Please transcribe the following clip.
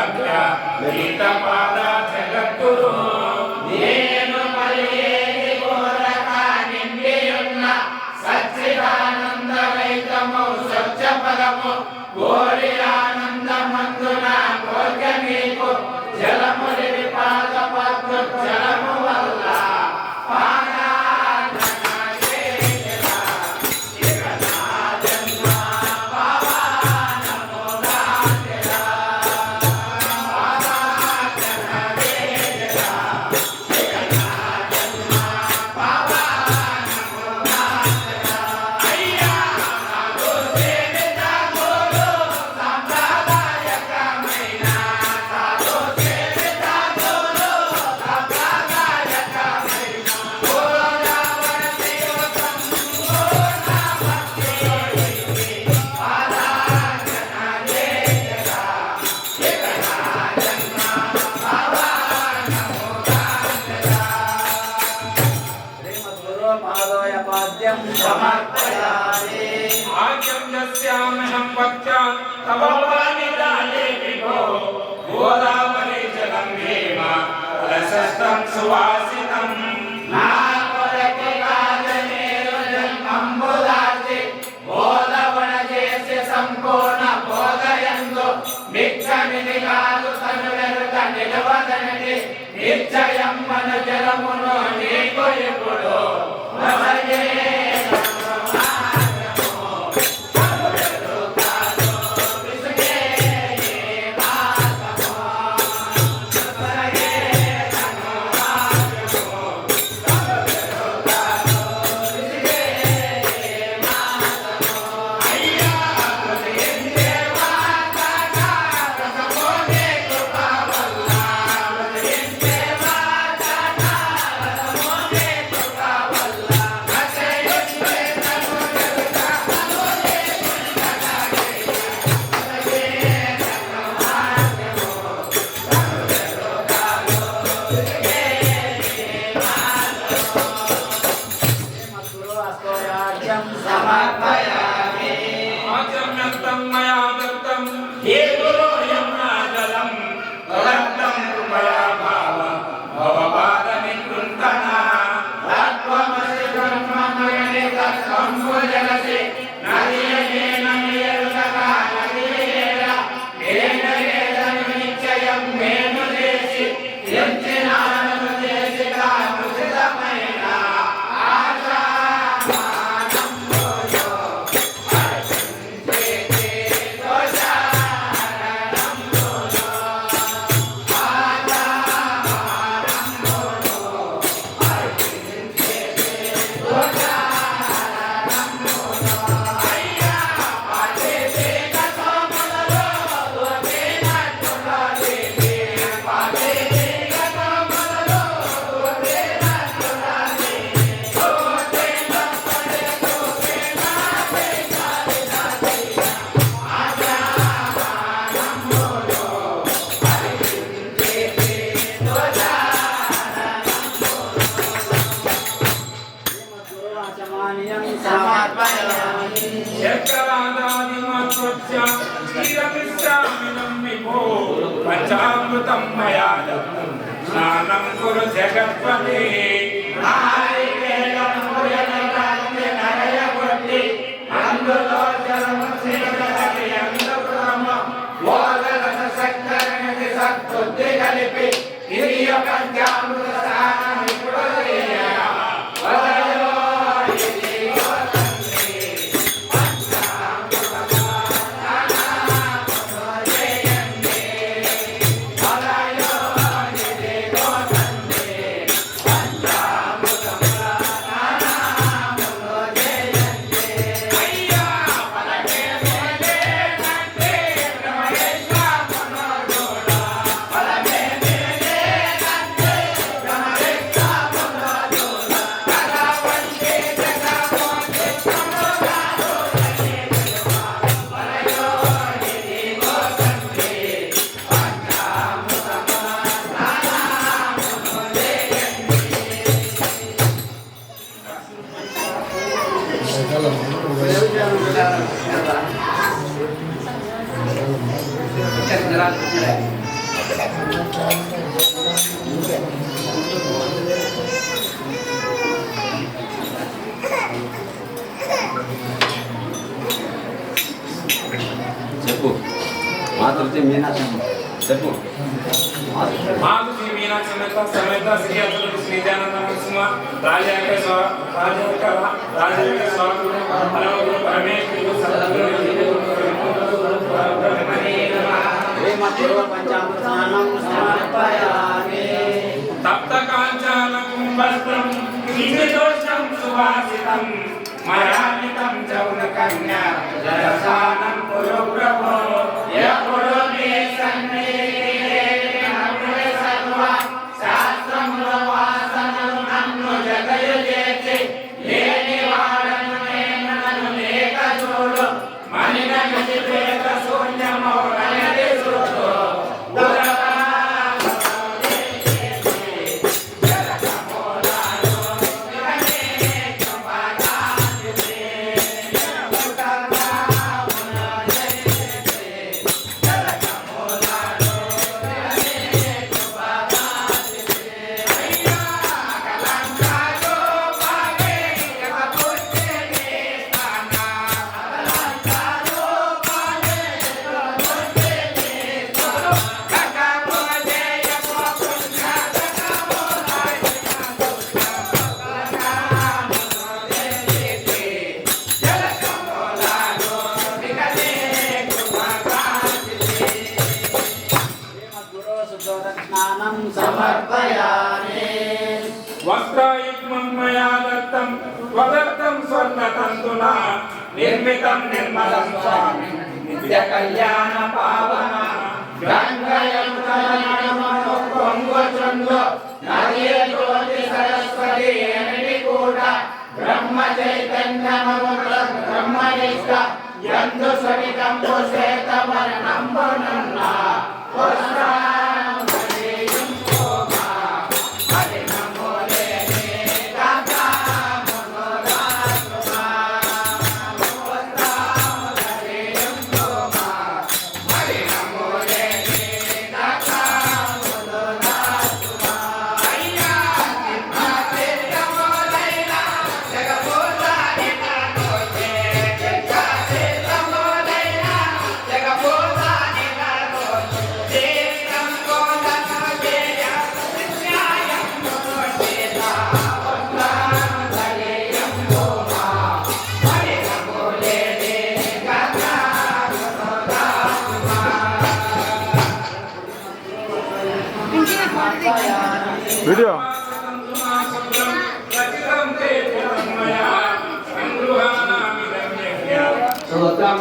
భాగ్య గీత పాద జగద్గురు నేను పలియేది కోరక నిండియున్న సచ్చిదానందమైతము స్వచ్ఛ పదము కోరి ఆనందమందున కోర్గ నీకు జలములి పాద పద్మ జలము వల్ల समर्पयामि आज्ञं यस्यामहं वक्त्या तव पाणिदाने विभो गोदावरी जलं हेम रसस्तं सुवासितं नापरके काजनेरु जन्मंबुदासि बोधवण जेस्य संपूर्ण बोधयन्तु भिक्षमिति कालु तनुवेरुक निलवदनति निश्चयं मन जलमुनो నీకు ఇప్పుడు నమస్తే समर्पयामि आचम्यन्तं मया दत्तं हे गुरो यमुनाजलं तदत्तं कृपया भाव भवपादनिकृन्तना तत्त्वमसि ब्रह्ममयि तत्त्वम्बुजलसि नदीयेन नियतका नदीयेन निश्चयं मेनुदेशि यञ्चिनानुदेशिका मुसितमयेन आशा समर्पयामि शर्करादादिमत्वस्य क्षीरमिष्टामिनं विभो पञ्चामृतं मया दत्तं स्नानं कुरु जगत्पते नारिकेलं मुयनकान्ते नरयवृत्ति అందులో జలము శ్రీజగతి అందుకురమ ఓదరస శక్తరణి సత్బుద్ధి కలిపి హిరియ పంచామృత స్థానం ఇప్పుడు Gracias. చెప్పు మాతృతి మీనాక్షమ్మ చెప్పు మాకు శ్రీ మీనాక్షి సమేత శ్రీ అతడు శ్రీ జానంద నరసింహ రాజయోగ స్వామి పరమగురు పరమేశ్వరుడు సద్గురు పంచామృత స్నానం సమర్పయామి తప్త కాంచన కుంభస్తం కిందోషం సువాసితం మయామితం చౌన కన్యా జలసానం కురు ప్రభో యకురు మే సన్నిధే నమ్రే సర్వ శాస్త్రముల వాసనం నన్ను జగయుజేతి లేని వాడను నేను నన్ను లేక చూడు మనిన గతి పేద శూన్యమో నయది చూడు స్నానం సమర్పయామి వస్త్రయుగ్మం మయా దత్తం స్వదత్తం స్వర్ణతంతునా నిర్మితం నిర్మలం స్వామి నిత్య కళ్యాణ పావన గంగయం కలనమను పొంగుచుండు నదియ జ్యోతి సరస్వతి ఎనిడి కూడా బ్రహ్మ చైతన్యమము బ్రహ్మనిష్ట యందు సవితంబు శ్వేతవర్ణంబునున్న వీడియో సూతం